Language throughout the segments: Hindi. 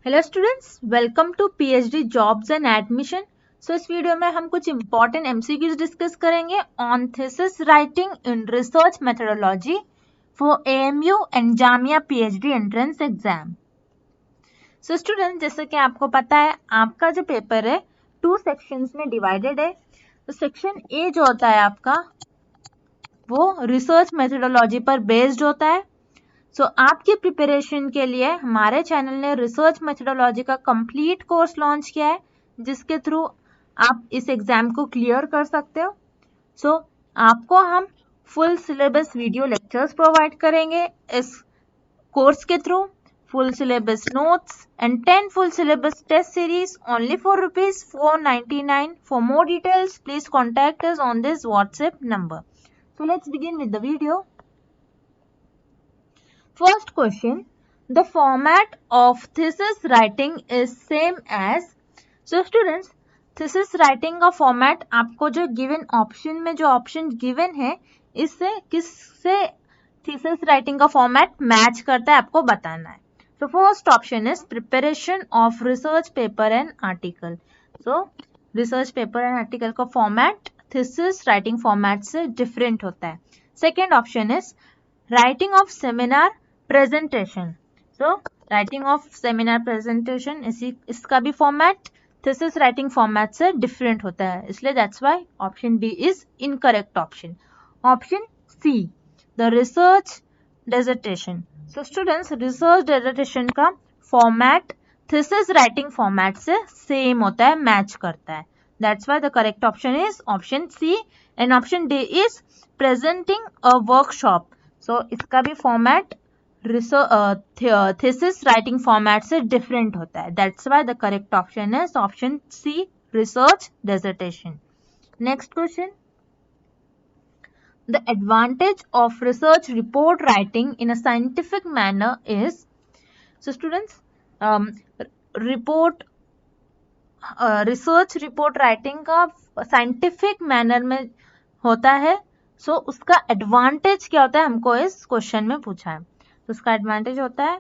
Hello students, welcome to PhD jobs and admission. इस वीडियो में हम कुछ इंपॉर्टेंट एमसीक्यूज डिस्कस करेंगे on thesis writing in research methodology for AMU and Jamia PhD entrance exam. Students, जैसे कि आपको पता है, आपका जो पेपर है 2 सेक्शंस में डिवाइडेड है। तो सेक्शन ए जो होता है आपका, वो रिसर्च मेथोडोलॉजी पर बेस्ड होता है। आपकी प्रिपरेशन के लिए हमारे चैनल ने रिसर्च मेथोडोलॉजी का कंप्लीट कोर्स लॉन्च किया है, जिसके थ्रू आप इस एग्जाम को क्लियर कर सकते हो। आपको हम full syllabus video lectures provide करेंगे इस कोर्स के through, full syllabus notes and 10 full syllabus test series only for ₹499. For more details, please contact us on this WhatsApp number. Let's begin with the video. First question, the format of thesis writing is same as. Students, thesis writing का format आपको जो given option में जो option given है, इससे किससे thesis writing का format match करता है आपको बताना है. First option is preparation of research paper and article. research paper and article का format thesis writing format से different होता है. Second option is writing of seminar presentation. Writing of seminar presentation इसका भी फॉर्मेट थीसिस राइटिंग फॉर्मेट से डिफरेंट होता है, इसलिए that's why option B is incorrect option. Option C, the research dissertation. Students, research dissertation का फॉर्मेट थीसिस राइटिंग फॉर्मेट से सेम होता है, मैच करता है. That's why the correct option is option C. And option D is presenting a workshop. इसका भी फॉर्मेट थीसिस राइटिंग फॉर्मेट से डिफरेंट होता है. That's why the correct option is option C, research dissertation. Next question, the advantage of research report writing in a scientific manner is. Students, research report writing का साइंटिफिक मैनर में होता है. उसका एडवांटेज क्या होता है, हमको इस क्वेश्चन में पूछा है. उसका एडवांटेज होता है,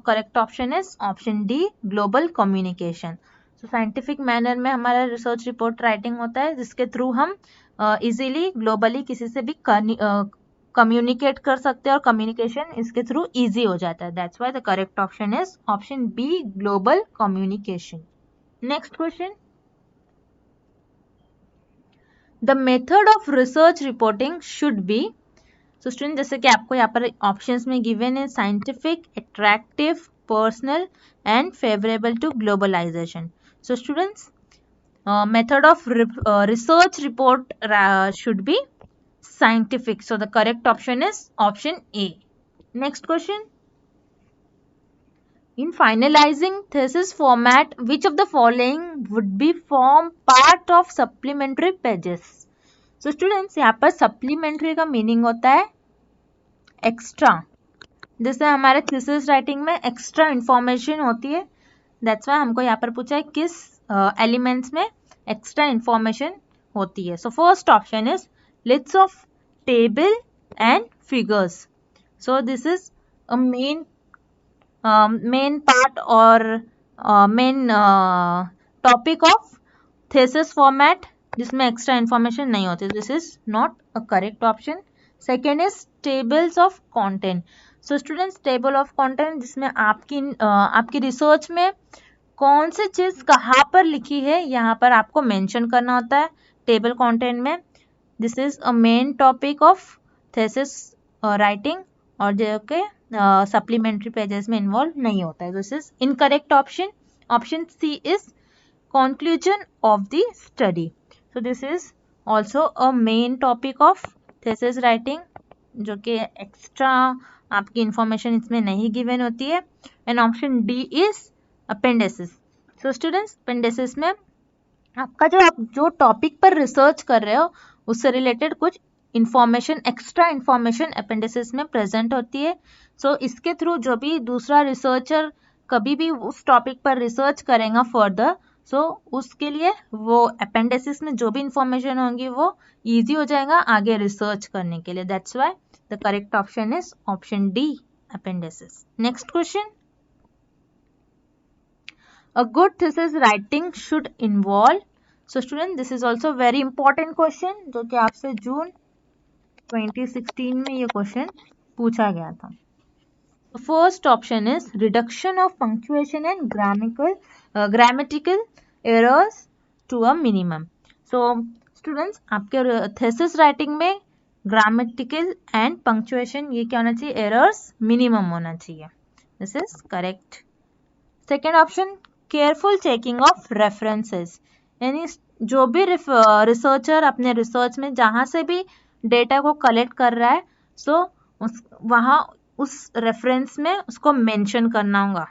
correct option is option D, global communication. Scientific manner में हमारा रिसर्च रिपोर्ट राइटिंग होता है, जिसके थ्रू हम इजीली ग्लोबली किसी से भी कम्युनिकेट कर सकते हैं और कम्युनिकेशन इसके थ्रू इजी हो जाता है. That's why the correct option is option B, global communication. Next question, the method of research reporting should be. Student, जैसे कि आपको यहाँ पर ऑप्शंस में गिवन है, scientific, attractive, personal and favourable to globalization. Students, method of research report should be scientific. The correct option is option A. Next question, in finalizing thesis format, which of the following would be form part of supplementary pages? Students, यहाँ पर सप्लीमेंट्री का मीनिंग होता है एक्स्ट्रा. जैसे हमारे थीसिस राइटिंग में एक्स्ट्रा इंफॉर्मेशन होती है, दैट्स वाई हमको यहाँ पर पूछा है किस एलिमेंट्स में एक्स्ट्रा इंफॉर्मेशन होती है. First option is list of table and figures. This is a main part और main topic of thesis format जिसमें एक्स्ट्रा इंफॉर्मेशन नहीं होती. This is not a correct option. Second is tables of content. Students, table of content जिसमें आपकी रिसर्च में कौन सी चीज कहाँ पर लिखी है यहाँ पर आपको मेंशन करना होता है टेबल कंटेंट में. This is a main topic of thesis writing और जो कि सप्लीमेंट्री पेजेस में इन्वॉल्व नहीं होता है. This is incorrect option. Option C is conclusion of the study. This is also a main topic of thesis writing, जो कि एक्स्ट्रा आपकी इंफॉर्मेशन इसमें नहीं गिवन होती है. And option D is appendices. Students, appendices में आपका आप जो टॉपिक पर रिसर्च कर रहे हो उससे रिलेटेड कुछ इंफॉर्मेशन, एक्स्ट्रा इंफॉर्मेशन अपेंडिसेस में प्रेजेंट होती है. इसके थ्रू जो भी दूसरा रिसर्चर कभी भी उस टॉपिक पर रिसर्च करेगा फर्दर, उसके लिए वो अपेंडिसेस में जो भी इंफॉर्मेशन होंगी वो इजी हो जाएगा आगे रिसर्च करने के लिए. That's why the correct option is option D, appendices. Next question, A good thesis writing should involve. So student, this is also very important question जो कि आपसे जून 2016 में ये क्वेश्चन पूछा गया था. The first option is reduction of punctuation and grammatical errors to a minimum. So students, आपके thesis writing में grammatical and punctuation ये क्या होना चाहिए, errors minimum होना चाहिए. This is correct. Second option, careful checking of references. यानी जो भी रिसर्चर अपने रिसर्च में जहाँ से भी डेटा को कलेक्ट कर रहा है, सो वहाँ उस रेफरेंस में उसको मेंशन करना होगा.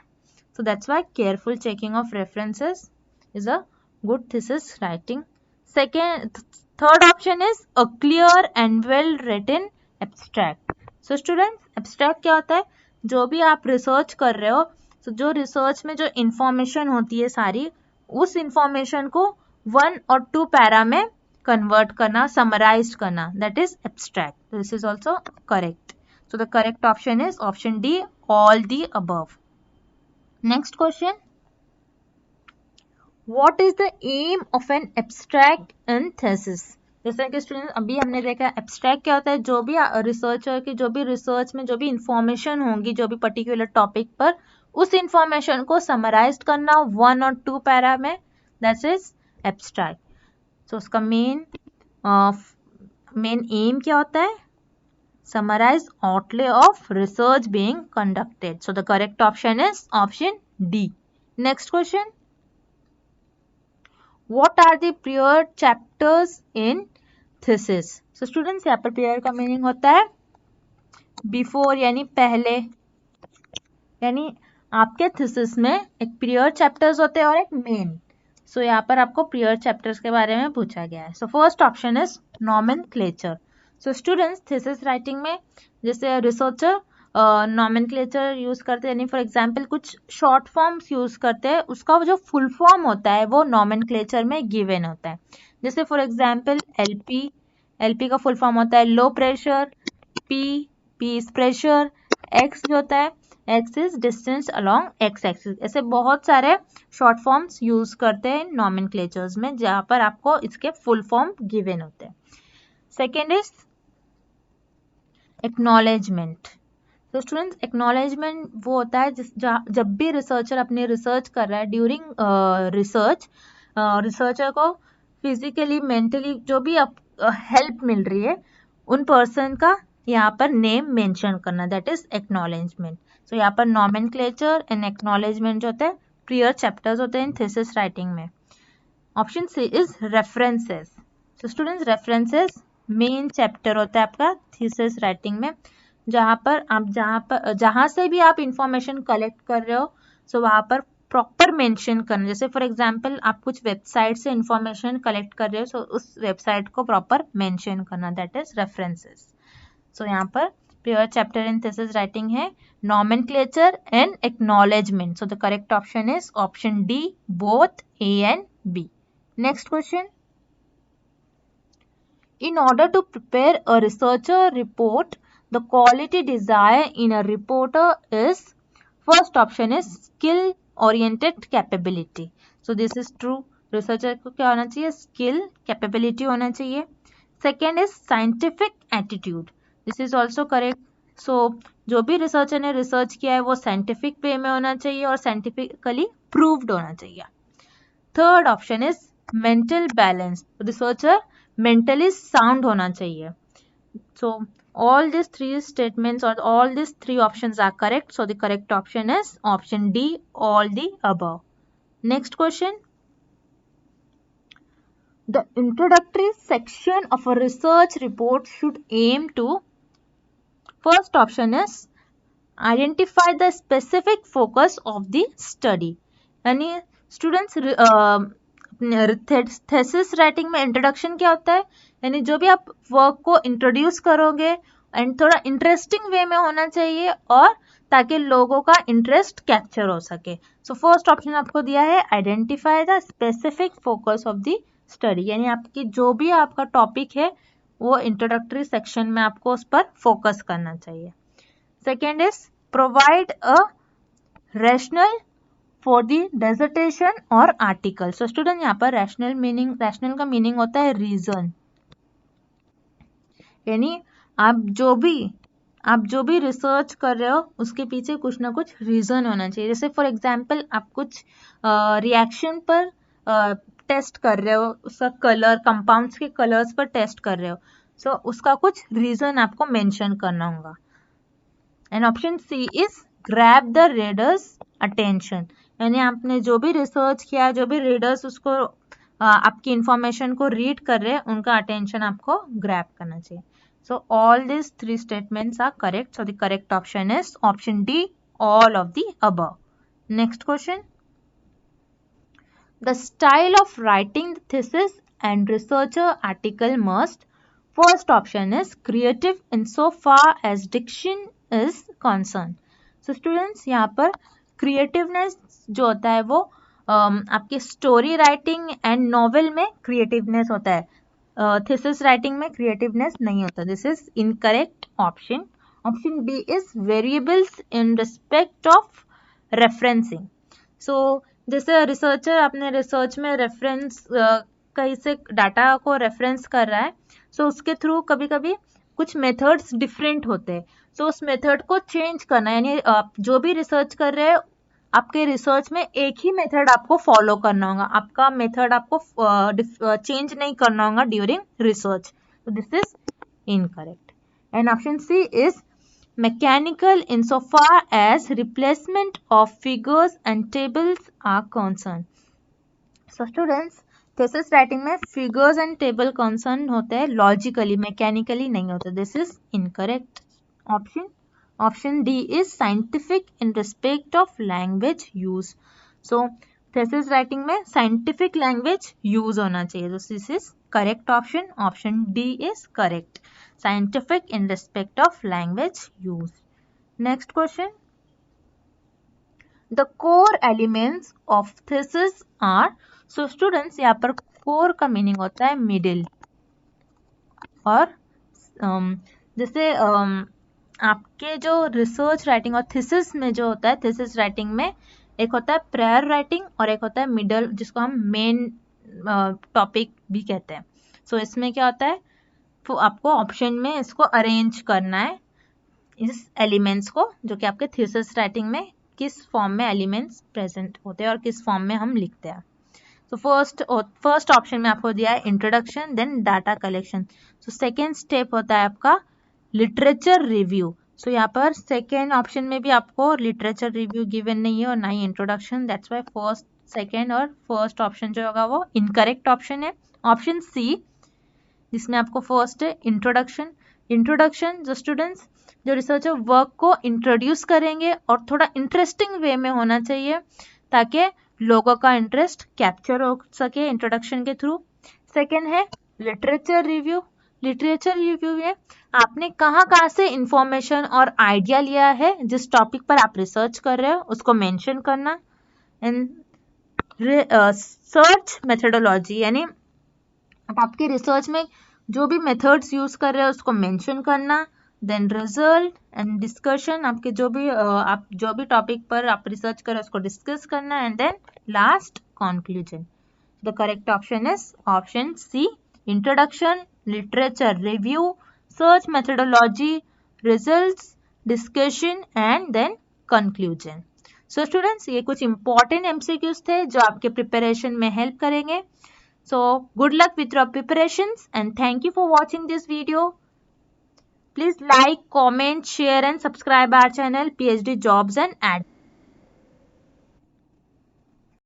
So that's why careful checking of references is a good thesis writing. Third option is a clear and well written abstract. So students, abstract क्या होता है, जो भी आप रिसर्च कर रहे हो, so जो रिसर्च में जो इंफॉर्मेशन होती है सारी, उस इंफॉर्मेशन को 1 और 2 पैरा में कन्वर्ट करना, समराइज करना, that is abstract. This is also correct. So the correct option is option D, all the above. Next question, what is the aim of an abstract in thesis. जैसे कि स्टूडेंट अभी हमने देखा एब्स्ट्रैक्ट क्या होता है, जो भी रिसर्चर की जो भी रिसर्च में जो भी इंफॉर्मेशन होंगी जो भी पर्टिकुलर टॉपिक पर, उस इंफॉर्मेशन को समराइज करना 1 और 2 पैरा में, दैट इज एब्स्ट्रैक्ट. सो उसका मेन एम क्या होता है, summarise outlay of research being conducted. So the correct option is option D. Next question, what are the prior chapters in thesis. So students, यहाँ पर prior का meaning होता है before यानी पहले, यानी आपके थीसिस में एक prior chapters होते हैं और एक main. So यहाँ पर आपको prior chapters के बारे में पूछा गया है. So first option is nomenclature. So students, thesis writing में जैसे researcher nomenclature यूज करते हैं, यानी फॉर एग्जाम्पल कुछ शॉर्ट फॉर्म्स यूज करते हैं, उसका जो फुल फॉर्म होता है वो nomenclature में गिवन होता है. जैसे फॉर एग्जाम्पल एलपी का फुल फॉर्म होता है low pressure, P is pressure, x जो होता है x is distance along x axis. ऐसे बहुत सारे शॉर्ट फॉर्म्स यूज करते हैं नॉमेनक्लेचर्स में जहां पर आपको इसके फुल फॉर्म गिवन होते हैं. Second is acknowledgement. तो स्टूडेंट्स, एक्नॉलेजमेंट वो होता है जब भी रिसर्चर अपनी रिसर्च कर रहा है, ड्यूरिंग रिसर्चर को फिजिकली मेंटली जो भी हेल्प मिल रही है, उन पर्सन का यहाँ पर नेम मेंशन करना, दैट इज एक्नॉलेजमेंट. सो यहाँ पर नॉमेनक्लेचर एंड एक्नॉलेजमेंट जो होता है प्रियर चैप्टर्स होते हैं इन थीसिस राइटिंग में. Option C is references. So students, references main chapter होता है आपका थीसिस राइटिंग में, जहाँ से भी आप इंफॉर्मेशन कलेक्ट कर रहे हो, सो वहाँ पर प्रॉपर मेंशन करना. जैसे फॉर एग्जांपल आप कुछ वेबसाइट से इंफॉर्मेशन कलेक्ट कर रहे हो, सो उस वेबसाइट को प्रॉपर मेंशन करना, दैट इज रेफरेंसेस. सो यहाँ पर prior chapter in thesis writing है nomenclature and acknowledgement. So the correct option is option D, both A and B. Next question, in order to prepare a researcher report, the quality desired in a reporter is, first option is skill oriented capability. So this is true. Researcher को क्या होना चाहिए, skill capability होना चाहिए. Second is scientific attitude. This is also correct. So जो भी रिसर्चर ने रिसर्च किया है वो साइंटिफिक वे में होना चाहिए और साइंटिफिकली प्रूव्ड होना चाहिए. Third option is mental balance. Researcher mentally sound होना चाहिए. सो all these three statements or all these three options are correct. So the correct option is option D, all the above. Next question, the introductory section of a research report should aim to, first option is identify the specific focus of the study. यानी स्टूडेंट्स थीसिस राइटिंग में इंट्रोडक्शन क्या होता है, यानी जो भी आप वर्क को इंट्रोड्यूस करोगे एंड थोड़ा इंटरेस्टिंग वे में होना चाहिए और ताकि लोगों का इंटरेस्ट कैप्चर हो सके. सो फर्स्ट ऑप्शन आपको दिया है identify the specific focus of the study, यानी आपकी जो भी आपका टॉपिक है वो इंट्रोडक्टरी सेक्शन में आपको उस पर फोकस करना चाहिए. Second is provide a rational for the dissertation और आर्टिकल। सो स्टूडेंट यहाँ पर रैशनल का मीनिंग होता है रीजन, यानी आप जो भी रिसर्च कर रहे हो उसके पीछे कुछ ना कुछ रीजन होना चाहिए। जैसे फॉर एग्जांपल आप कुछ रिएक्शन पर टेस्ट कर रहे हो, उसका कलर, कंपाउंड्स के कलर्स पर टेस्ट कर रहे हो, सो उसका कुछ रीजन आपको मेंशन करना होगा। And option C is grab the readers attention, यानी आपने जो भी रिसर्च किया, जो भी रीडर्स उसको आपकी इंफॉर्मेशन को रीड कर रहे हैं, उनका अटेंशन आपको ग्रैब करना चाहिए। So all these three statements are correct. So the correct option is option D, all of the above. Next question. The style of writing the thesis and researcher article must, first option is creative insofar as diction is concerned. So students, यहाँ पर creativeness जो होता है वो आपके स्टोरी राइटिंग एंड नॉवेल में क्रिएटिवनेस होता है, थीसिस राइटिंग में क्रिएटिवनेस नहीं होता। This is incorrect option. Option B is variables in respect of referencing. So जैसे रिसर्चर अपने रिसर्च में रेफरेंस कहीं से डाटा को रेफरेंस कर रहा है, सो उसके थ्रू कभी कभी कुछ मेथड्स डिफरेंट होते हैं, सो उस मेथड को चेंज करना, यानी आप जो भी रिसर्च कर रहे हैं आपके रिसर्च में एक ही मेथड आपको फॉलो करना होगा, आपका मेथड आपको चेंज नहीं करना होगा ड्यूरिंग रिसर्च। तो this is incorrect. And option C is mechanical insofar as replacement of figures and tables are concerned. So students, thesis writing में figures and table concerned होते हैं, logically, mechanically नहीं होते। This is incorrect option. Option D is scientific in respect of language use. So thesis writing में scientific language use होना चाहिए। So this is correct option. Option D is correct. Scientific in respect of language use. Next question. The core elements of thesis are. So students, यहाँ पर core का meaning होता है middle, और जैसे आपके जो रिसर्च राइटिंग और थीसिस में जो होता है, थीसिस राइटिंग में एक होता है प्रायर राइटिंग और एक होता है मिडल, जिसको हम मेन टॉपिक भी कहते हैं। सो इसमें क्या होता है, तो आपको ऑप्शन में इसको अरेंज करना है, इस एलिमेंट्स को, जो कि आपके थीसिस राइटिंग में किस फॉर्म में एलिमेंट्स प्रेजेंट होते हैं और किस फॉर्म में हम लिखते हैं। तो फर्स्ट ऑप्शन में आपको दिया है introduction, then data collection. So second step होता है आपका लिटरेचर रिव्यू। सो यहाँ पर सेकेंड ऑप्शन में भी आपको लिटरेचर रिव्यू गिवन नहीं है और ना ही introduction, that's why first, second और फर्स्ट ऑप्शन जो होगा वो इनकरेक्ट ऑप्शन है। ऑप्शन सी, जिसमें आपको फर्स्ट है इंट्रोडक्शन। इंट्रोडक्शन जो स्टूडेंट्स, जो रिसर्चर वर्क को इंट्रोड्यूस करेंगे और थोड़ा इंटरेस्टिंग वे में होना चाहिए ताकि लोगों का इंटरेस्ट कैप्चर हो सके इंट्रोडक्शन के थ्रू। सेकेंड है लिटरेचर रिव्यू। लिटरेचर रिव्यू में आपने कहाँ से इंफॉर्मेशन और आइडिया लिया है, जिस टॉपिक पर आप रिसर्च कर रहे हो उसको मेंशन करना। एंड सर्च मेथोडोलॉजी, यानी आपके रिसर्च में जो भी मेथड्स यूज कर रहे हो उसको मेंशन करना। देन रिजल्ट एंड डिस्कशन, आपके आप जो भी टॉपिक पर आप रिसर्च कर रहे हो उसको डिस्कस करना। And then last conclusion. The correct option is option C, introduction, literature review, search methodology, results, discussion and then conclusion. So students, ये कुछ इंपॉर्टेंट एमसीक्यूज थे जो आपके प्रिपरेशन में हेल्प करेंगे। So good luck with your preparations and thank you for watching this video. Please like, comment, share and subscribe our channel PhD Jobs and Ad.